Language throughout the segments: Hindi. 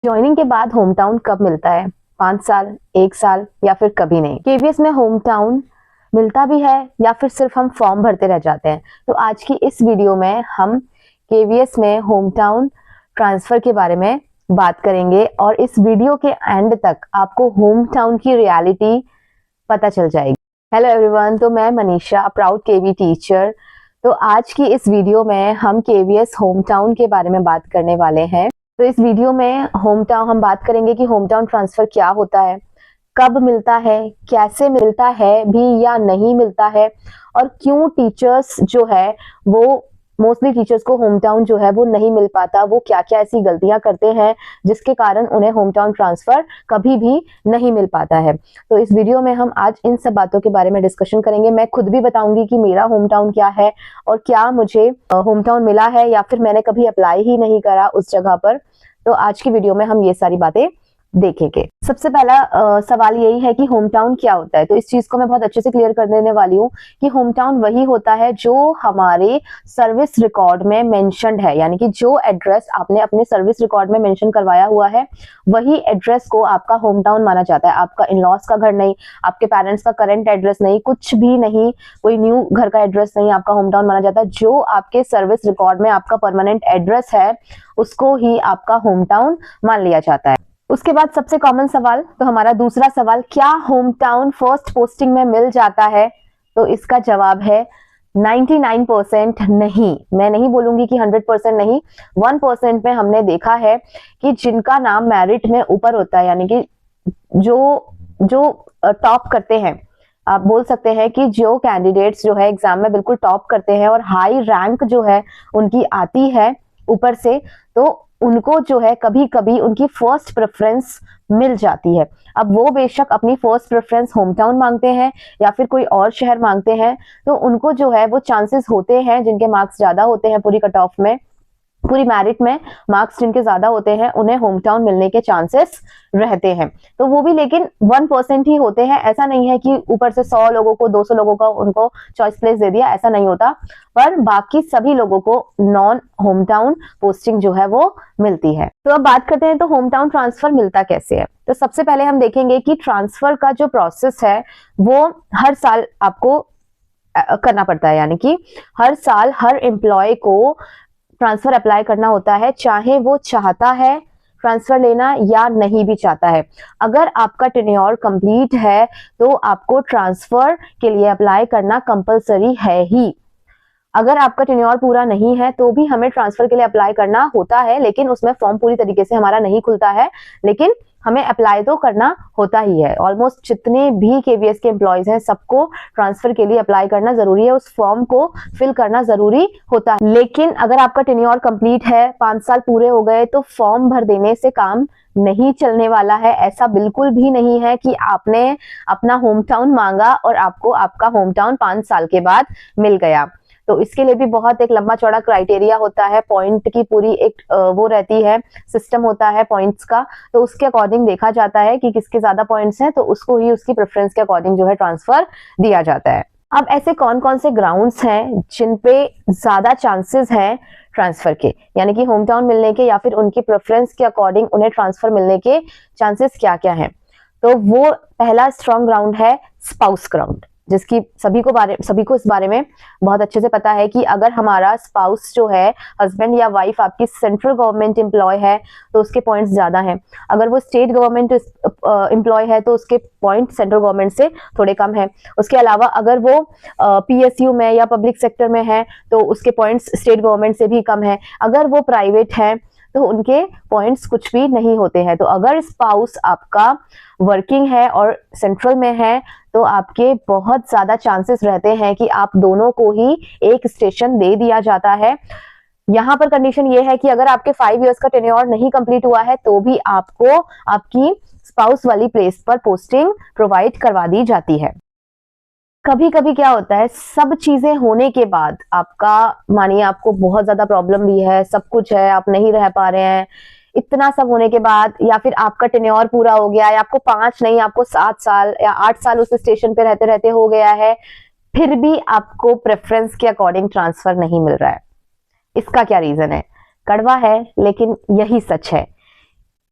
ज्वाइनिंग के बाद होम टाउन कब मिलता है? 5 साल, 1 साल या फिर कभी नहीं? केवीएस में होम टाउन मिलता भी है या फिर सिर्फ हम फॉर्म भरते रह जाते हैं? तो आज की इस वीडियो में हम केवीएस में होम टाउन ट्रांसफर के बारे में बात करेंगे और इस वीडियो के एंड तक आपको होम टाउन की रियलिटी पता चल जाएगी। हेलो एवरीवन, तो मैं मनीषा, प्राउड केवी टीचर। तो आज की इस वीडियो में हम केवीएस होम टाउन के बारे में बात करने वाले हैं। तो इस वीडियो में होम टाउन हम बात करेंगे कि होम टाउन ट्रांसफर क्या होता है, कब मिलता है, कैसे मिलता है भी या नहीं मिलता है, और क्यों टीचर्स जो है वो मोस्टली टीचर्स को होम टाउन जो है वो नहीं मिल पाता, वो क्या क्या ऐसी गलतियां करते हैं जिसके कारण उन्हें होम टाउन ट्रांसफर कभी भी नहीं मिल पाता है। तो इस वीडियो में हम आज इन सब बातों के बारे में डिस्कशन करेंगे। मैं खुद भी बताऊंगी कि मेरा होम टाउन क्या है और क्या मुझे होम टाउन मिला है या फिर मैंने कभी अप्लाई ही नहीं करा उस जगह पर। तो आज की वीडियो में हम ये सारी बातें देखेंगे। सबसे पहला सवाल यही है कि होम टाउन क्या होता है। तो इस चीज को मैं बहुत अच्छे से क्लियर कर देने वाली हूँ कि होम टाउन वही होता है जो हमारे सर्विस रिकॉर्ड में मेंशन्ड है, यानी कि जो एड्रेस आपने अपने सर्विस रिकॉर्ड में मेंशन करवाया हुआ है वही एड्रेस को आपका होम टाउन माना जाता है। आपका इन लॉज का घर नहीं, आपके पेरेंट्स का करंट एड्रेस नहीं, कुछ भी नहीं, कोई न्यू घर का एड्रेस नहीं, आपका होम टाउन माना जाता है। जो आपके सर्विस रिकॉर्ड में आपका परमानेंट एड्रेस है उसको ही आपका होम टाउन मान लिया जाता है। उसके बाद सबसे कॉमन सवाल, तो हमारा दूसरा सवाल, क्या होम टाउन फर्स्ट पोस्टिंग में मिल जाता है? तो इसका जवाब है 99% नहीं। मैं नहीं बोलूंगी कि 100% नहीं, 1% में हमने देखा है कि जिनका नाम मेरिट में ऊपर होता है, यानी कि जो जो टॉप करते हैं, आप बोल सकते हैं कि जो कैंडिडेट्स जो है एग्जाम में बिल्कुल टॉप करते हैं और हाई रैंक जो है उनकी आती है ऊपर से, तो उनको जो है कभी कभी उनकी फर्स्ट प्रेफरेंस मिल जाती है। अब वो बेशक अपनी फर्स्ट प्रेफरेंस होम टाउन मांगते हैं या फिर कोई और शहर मांगते हैं, तो उनको जो है वो चांसेस होते हैं, जिनके मार्क्स ज्यादा होते हैं पूरी कट ऑफ में, पूरी मेरिट में मार्क्स जिनके ज्यादा होते हैं, उन्हें होम टाउन मिलने के चांसेस रहते हैं। तो वो भी लेकिन 1% ही होते हैं। ऐसा नहीं है कि ऊपर से 100 लोगों को, 200 लोगों को उनको चॉइस प्लेस दे दिया, ऐसा नहीं होता। पर बाकी सभी लोगों को नॉन होम टाउन पोस्टिंग जो है वो मिलती है। तो अब बात करते हैं तो होम टाउन ट्रांसफर मिलता कैसे है। तो सबसे पहले हम देखेंगे कि ट्रांसफर का जो प्रोसेस है वो हर साल आपको करना पड़ता है, यानी कि हर साल हर एम्प्लॉय को ट्रांसफर अप्लाई करना होता है, चाहे वो चाहता है ट्रांसफर लेना या नहीं भी चाहता है। अगर आपका टेन्योर कंप्लीट है तो आपको ट्रांसफर के लिए अप्लाई करना कंपलसरी है ही। अगर आपका टेन्योर पूरा नहीं है तो भी हमें ट्रांसफर के लिए अप्लाई करना होता है, लेकिन उसमें फॉर्म पूरी तरीके से हमारा नहीं खुलता है, लेकिन हमें अप्लाई तो करना होता ही है। ऑलमोस्ट जितने भी केवीएस के एम्प्लॉयज हैं सबको ट्रांसफर के लिए अप्लाई करना जरूरी है, उस फॉर्म को फिल करना जरूरी होता है। लेकिन अगर आपका टेन्योर कंप्लीट है, 5 साल पूरे हो गए, तो फॉर्म भर देने से काम नहीं चलने वाला है। ऐसा बिल्कुल भी नहीं है कि आपने अपना होम टाउन मांगा और आपको आपका होम टाउन 5 साल के बाद मिल गया। तो इसके लिए भी बहुत एक लंबा चौड़ा क्राइटेरिया होता है, पॉइंट की पूरी एक वो रहती है, सिस्टम होता है पॉइंट्स का। तो उसके अकॉर्डिंग देखा जाता है कि किसके ज्यादा पॉइंट्स हैं, तो उसको ही उसकी प्रेफरेंस के अकॉर्डिंग जो है ट्रांसफर दिया जाता है। अब ऐसे कौन कौन से ग्राउंड्स हैं जिन पे ज्यादा चांसेस हैं ट्रांसफर के, यानी कि होम टाउन मिलने के या फिर उनकी प्रेफरेंस के अकॉर्डिंग उन्हें ट्रांसफर मिलने के चांसेस क्या क्या हैं? तो वो पहला स्ट्रॉन्ग ग्राउंड है स्पाउस ग्राउंड, जिसकी सभी को इस बारे में बहुत अच्छे से पता है कि अगर हमारा स्पाउस जो है, हस्बैंड या वाइफ आपकी सेंट्रल गवर्नमेंट एम्प्लॉय है तो उसके पॉइंट्स ज्यादा हैं। अगर वो स्टेट गवर्नमेंट एम्प्लॉय है तो उसके पॉइंट सेंट्रल गवर्नमेंट से थोड़े कम है। उसके अलावा अगर वो पीएसयू में या पब्लिक सेक्टर में है तो उसके पॉइंट्स स्टेट गवर्नमेंट से भी कम है। अगर वो प्राइवेट है तो उनके पॉइंट्स कुछ भी नहीं होते हैं। तो अगर स्पाउस आपका वर्किंग है और सेंट्रल में है तो आपके बहुत ज्यादा चांसेस रहते हैं कि आप दोनों को ही एक स्टेशन दे दिया जाता है। यहाँ पर कंडीशन ये है कि अगर आपके 5 इयर्स का टेन्योर नहीं कंप्लीट हुआ है तो भी आपको आपकी स्पाउस वाली प्लेस पर पोस्टिंग प्रोवाइड करवा दी जाती है। कभी कभी क्या होता है, सब चीजें होने के बाद आपका, मानिए आपको बहुत ज्यादा प्रॉब्लम भी है, सब कुछ है, आप नहीं रह पा रहे हैं, इतना सब होने के बाद, या फिर आपका टेन्योर पूरा हो गया है, आपको 5 नहीं आपको 7 साल या 8 साल उस स्टेशन पे रहते रहते हो गया है, फिर भी आपको प्रेफरेंस के अकॉर्डिंग ट्रांसफर नहीं मिल रहा है। इसका क्या रीजन है? कड़वा है लेकिन यही सच है।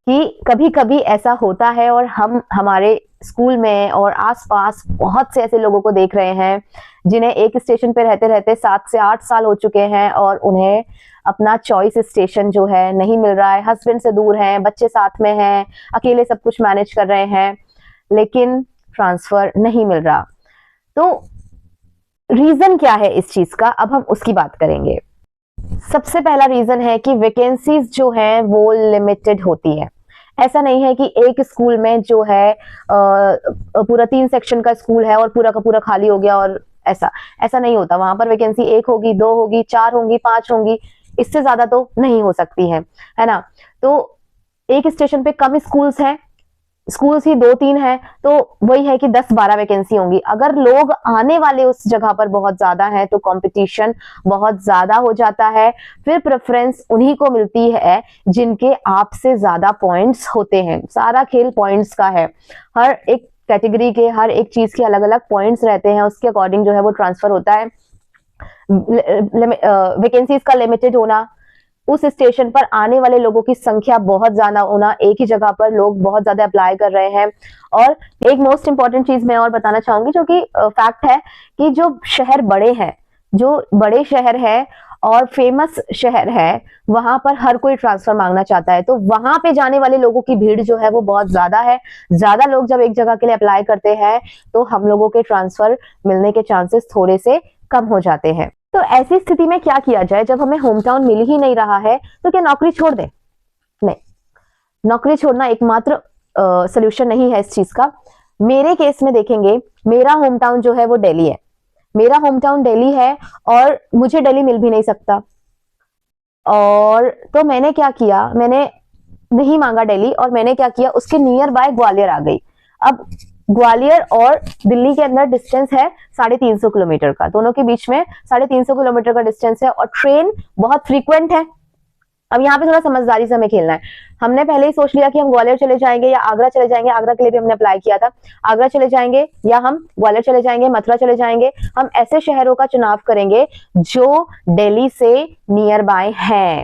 कि कभी कभी ऐसा होता है और हम हमारे स्कूल में और आसपास बहुत से ऐसे लोगों को देख रहे हैं जिन्हें एक स्टेशन पे रहते रहते 7 से 8 साल हो चुके हैं और उन्हें अपना चॉइस स्टेशन जो है नहीं मिल रहा है, हस्बैंड से दूर हैं, बच्चे साथ में हैं, अकेले सब कुछ मैनेज कर रहे हैं, लेकिन ट्रांसफर नहीं मिल रहा। तो रीजन क्या है इस चीज का, अब हम उसकी बात करेंगे। सबसे पहला रीजन है कि वैकेंसीज जो है वो लिमिटेड होती है। ऐसा नहीं है कि एक स्कूल में जो है पूरा 3 सेक्शन का स्कूल है और पूरा का पूरा खाली हो गया, और ऐसा नहीं होता। वहां पर वैकेंसी 1 होगी, 2 होगी, 4 होंगी, 5 होंगी, इससे ज्यादा तो नहीं हो सकती है ना। तो एक स्टेशन पे कम स्कूल्स हैं, स्कूल्स ही 2-3 हैं, तो वही है कि 10-12 वैकेंसी होंगी। अगर लोग आने वाले उस जगह पर बहुत ज्यादा है तो कंपटीशन बहुत ज्यादा हो जाता है। फिर प्रेफरेंस उन्हीं को मिलती है जिनके आपसे ज्यादा पॉइंट्स होते हैं। सारा खेल पॉइंट्स का है। हर एक कैटेगरी के, हर एक चीज के अलग अलग पॉइंट्स रहते हैं, उसके अकॉर्डिंग जो है वो ट्रांसफर होता है। वैकेंसीज का लिमिटेड होना, उस स्टेशन पर आने वाले लोगों की संख्या बहुत ज्यादा होना, एक ही जगह पर लोग बहुत ज्यादा अप्लाई कर रहे हैं। और एक मोस्ट इंपॉर्टेंट चीज मैं और बताना चाहूंगी जो कि फैक्ट है कि जो शहर बड़े हैं, जो बड़े शहर है और फेमस शहर है, वहां पर हर कोई ट्रांसफर मांगना चाहता है, तो वहां पे जाने वाले लोगों की भीड़ जो है वो बहुत ज्यादा है। ज्यादा लोग जब एक जगह के लिए अप्लाई करते हैं तो हम लोगों के ट्रांसफर मिलने के चांसेस थोड़े से कम हो जाते हैं। तो ऐसी स्थिति में क्या किया जाए? जब हमें होम टाउन मिल ही नहीं रहा है तो क्या नौकरी छोड़ दें? नहीं, नौकरी छोड़ना एकमात्र सोल्यूशन नहीं है इस चीज का। मेरे केस में देखेंगे, मेरा होम टाउन जो है वो दिल्ली है। मेरा होम टाउन दिल्ली है और मुझे दिल्ली मिल भी नहीं सकता। और तो मैंने क्या किया, मैंने नहीं मांगा दिल्ली, और मैंने क्या किया, उसके नियर बाय ग्वालियर आ गई। अब ग्वालियर और दिल्ली के अंदर डिस्टेंस है 350 किलोमीटर का, दोनों के बीच में 350 किलोमीटर का डिस्टेंस है, और ट्रेन बहुत फ्रीक्वेंट है। अब यहाँ पे थोड़ा समझदारी से हमें खेलना है। हमने पहले ही सोच लिया कि हम ग्वालियर चले जाएंगे या आगरा चले जाएंगे, आगरा के लिए भी हमने अप्लाई किया था। आगरा चले जाएंगे या हम ग्वालियर चले जाएंगे, मथुरा चले जाएंगे। हम ऐसे शहरों का चुनाव करेंगे जो दिल्ली से नियर बाय है।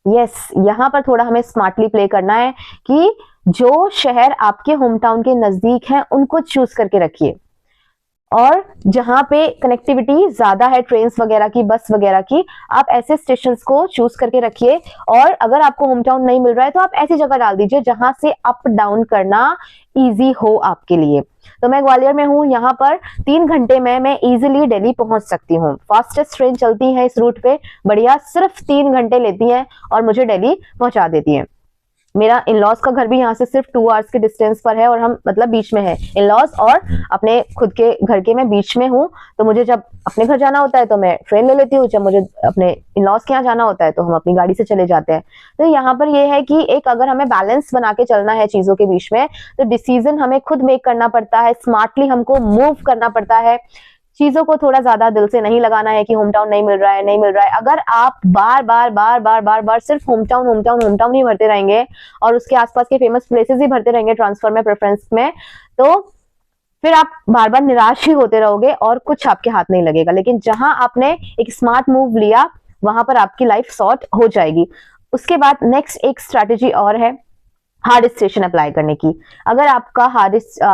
यस, यहाँ पर थोड़ा हमें स्मार्टली प्ले करना है कि जो शहर आपके होम टाउन के नजदीक हैं उनको चूज करके रखिए, और जहां पे कनेक्टिविटी ज्यादा है, ट्रेन वगैरह की, बस वगैरह की, आप ऐसे स्टेशंस को चूज करके रखिए। और अगर आपको होम टाउन नहीं मिल रहा है तो आप ऐसी जगह डाल दीजिए जहां से अप डाउन करना इजी हो आपके लिए। तो मैं ग्वालियर में हूँ, यहाँ पर 3 घंटे में मैं इजीली दिल्ली पहुंच सकती हूँ। फास्टेस्ट ट्रेन चलती है इस रूट पे, बढ़िया, सिर्फ 3 घंटे लेती हैं और मुझे दिल्ली पहुंचा देती हैं। मेरा इन-लॉज का घर भी यहाँ से सिर्फ 2 आवर्स के डिस्टेंस पर है, और हम मतलब बीच में है, इन-लॉज और अपने खुद के घर के मैं बीच में हूँ। तो मुझे जब अपने घर जाना होता है तो मैं ट्रेन ले लेती हूँ, जब मुझे अपने इन-लॉज के यहाँ जाना होता है तो हम अपनी गाड़ी से चले जाते हैं। तो यहाँ पर ये है कि एक अगर हमें बैलेंस बना के चलना है चीजों के बीच में, तो डिसीजन हमें खुद मेक करना पड़ता है, स्मार्टली हमको मूव करना पड़ता है। चीजों को थोड़ा ज्यादा दिल से नहीं लगाना है कि होम टाउन नहीं मिल रहा है, नहीं मिल रहा है। अगर आप बार बार बार बार बार बार सिर्फ hometown hometown hometown ही भरते रहेंगे और उसके आसपास के फेमस प्लेसेस ही भरते रहेंगे ट्रांसफर में, प्रेफरेंस में, तो फिर आप बार बार निराश ही होते रहोगे और कुछ आपके हाथ नहीं लगेगा। लेकिन जहां आपने एक स्मार्ट मूव लिया, वहां पर आपकी लाइफ सॉर्ट हो जाएगी। उसके बाद नेक्स्ट एक स्ट्रैटेजी और है हार्ड स्टेशन अप्लाई करने की। अगर आपका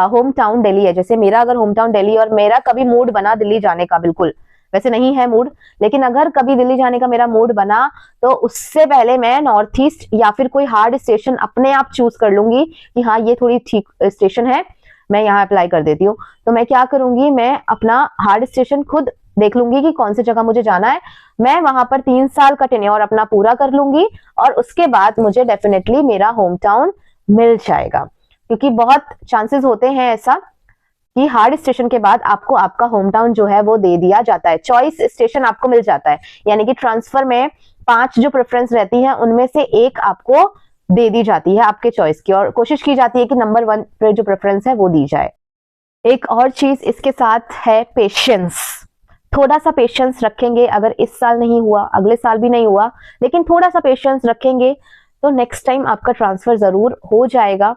होम टाउन दिल्ली है, जैसे मेरा अगर होम टाउन दिल्ली और मेरा कभी मूड बना दिल्ली जाने का, बिल्कुल वैसे नहीं है मूड, लेकिन अगर कभी दिल्ली जाने का मेरा मूड बना तो उससे पहले मैं नॉर्थ ईस्ट या फिर कोई हार्ड स्टेशन अपने आप चूज कर लूंगी कि हाँ ये थोड़ी ठीक स्टेशन है, मैं यहाँ अप्लाई कर देती हूँ। तो मैं क्या करूंगी, मैं अपना हार्ड स्टेशन खुद देख लूंगी कि कौन सी जगह मुझे जाना है। मैं वहां पर 3 साल का टेन्योर अपना पूरा कर लूंगी और उसके बाद मुझे डेफिनेटली मेरा होम टाउन मिल जाएगा। क्योंकि बहुत चांसेस होते हैं ऐसा कि हार्ड स्टेशन के बाद आपको आपका होम टाउन जो है वो दे दिया जाता है, चॉइस स्टेशन आपको मिल जाता है। यानी कि ट्रांसफर में 5 जो प्रेफरेंस रहती हैं उनमें से एक आपको दे दी जाती है आपके चॉइस की, और कोशिश की जाती है कि नंबर 1 पे जो प्रेफरेंस है वो दी जाए। एक और चीज इसके साथ है पेशेंस। थोड़ा सा पेशेंस रखेंगे, अगर इस साल नहीं हुआ, अगले साल भी नहीं हुआ, लेकिन थोड़ा सा पेशेंस रखेंगे तो नेक्स्ट टाइम आपका ट्रांसफर जरूर हो जाएगा।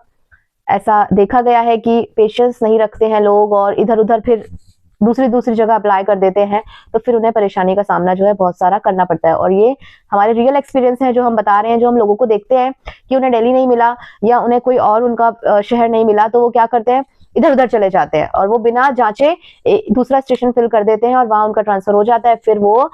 ऐसा देखा गया है कि पेशेंस नहीं रखते हैं लोग और इधर उधर फिर दूसरी जगह अप्लाई कर देते हैं, तो फिर उन्हें परेशानी का सामना जो है बहुत सारा करना पड़ता है। और ये हमारे रियल एक्सपीरियंस है जो हम बता रहे हैं, जो हम लोगों को देखते हैं कि उन्हें दिल्ली नहीं मिला या उन्हें कोई और उनका शहर नहीं मिला, तो वो क्या करते हैं, इधर उधर चले जाते हैं और वो बिना जांचे दूसरा स्टेशन फिल कर देते हैं और वहां उनका ट्रांसफर हो जाता है। फिर वो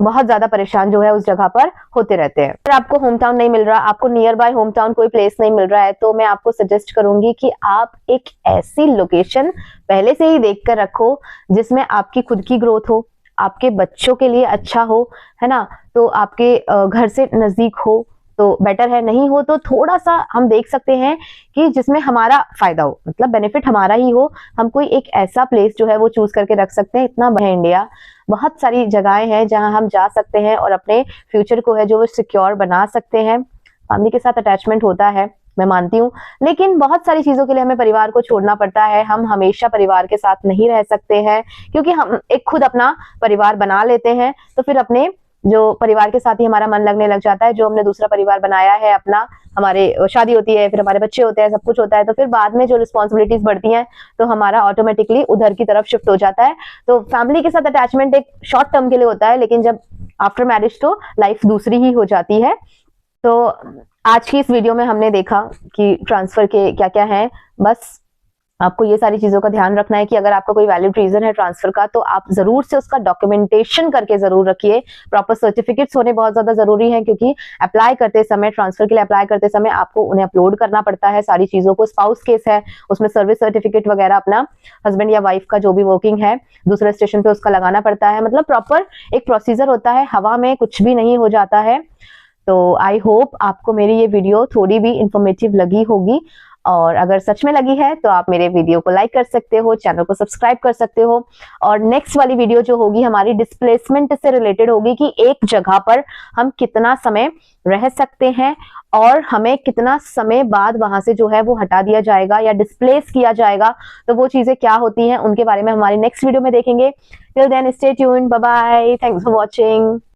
बहुत ज्यादा परेशान जो है उस जगह पर होते रहते हैं। अगर आपको होम टाउन नहीं मिल रहा, आपको नियर बाय होम टाउन कोई प्लेस नहीं मिल रहा है, तो मैं आपको सजेस्ट करूंगी कि आप एक ऐसी लोकेशन पहले से ही देख कर रखो जिसमें आपकी खुद की ग्रोथ हो, आपके बच्चों के लिए अच्छा हो, है ना, तो आपके घर से नजदीक हो तो बेटर है। नहीं हो तो थोड़ा सा हम देख सकते हैं कि जिसमें हमारा फायदा हो, मतलब बेनिफिट हमारा ही हो। हम कोई एक ऐसा प्लेस जो है वो चूज करके रख सकते हैं। इतना बड़ा इंडिया, बहुत सारी जगहें हैं जहां हम जा सकते हैं और अपने फ्यूचर को है जो वो सिक्योर बना सकते हैं। फैमिली के साथ अटैचमेंट होता है, मैं मानती हूँ, लेकिन बहुत सारी चीजों के लिए हमें परिवार को छोड़ना पड़ता है। हम हमेशा परिवार के साथ नहीं रह सकते हैं, क्योंकि हम एक खुद अपना परिवार बना लेते हैं तो फिर अपने जो परिवार के साथ ही हमारा मन लगने लग जाता है। जो हमने दूसरा परिवार बनाया है अपना, हमारे शादी होती है, फिर हमारे बच्चे होते हैं, सब कुछ होता है, तो फिर बाद में जो रिस्पॉन्सिबिलिटीज बढ़ती हैं तो हमारा ऑटोमेटिकली उधर की तरफ शिफ्ट हो जाता है। तो फैमिली के साथ अटैचमेंट एक शॉर्ट टर्म के लिए होता है, लेकिन जब आफ्टर मैरिज तो लाइफ दूसरी ही हो जाती है। तो आज की इस वीडियो में हमने देखा कि ट्रांसफर के क्या क्या है। बस आपको ये सारी चीजों का ध्यान रखना है कि अगर आपका कोई वैलिड रीजन है ट्रांसफर का, तो आप जरूर से उसका डॉक्यूमेंटेशन करके जरूर रखिए। प्रॉपर सर्टिफिकेट्स होने बहुत ज्यादा जरूरी है, क्योंकि अप्लाई करते समय, ट्रांसफर के लिए अप्लाई करते समय आपको उन्हें अपलोड करना पड़ता है सारी चीजों को। स्पाउस केस है, उसमें सर्विस सर्टिफिकेट वगैरह अपना हस्बैंड या वाइफ का जो भी वर्किंग है दूसरे स्टेशन पे उसका लगाना पड़ता है। मतलब प्रॉपर एक प्रोसीजर होता है, हवा में कुछ भी नहीं हो जाता है। तो आई होप आपको मेरी ये वीडियो थोड़ी भी इंफॉर्मेटिव लगी होगी, और अगर सच में लगी है तो आप मेरे वीडियो को लाइक कर सकते हो, चैनल को सब्सक्राइब कर सकते हो। और नेक्स्ट वाली वीडियो जो होगी हमारी डिस्प्लेसमेंट से रिलेटेड होगी कि एक जगह पर हम कितना समय रह सकते हैं और हमें कितना समय बाद वहां से जो है वो हटा दिया जाएगा या डिस्प्लेस किया जाएगा। तो वो चीजें क्या होती हैं उनके बारे में हमारी नेक्स्ट वीडियो में देखेंगे। Till then stay tuned, bye bye, thanks for watching.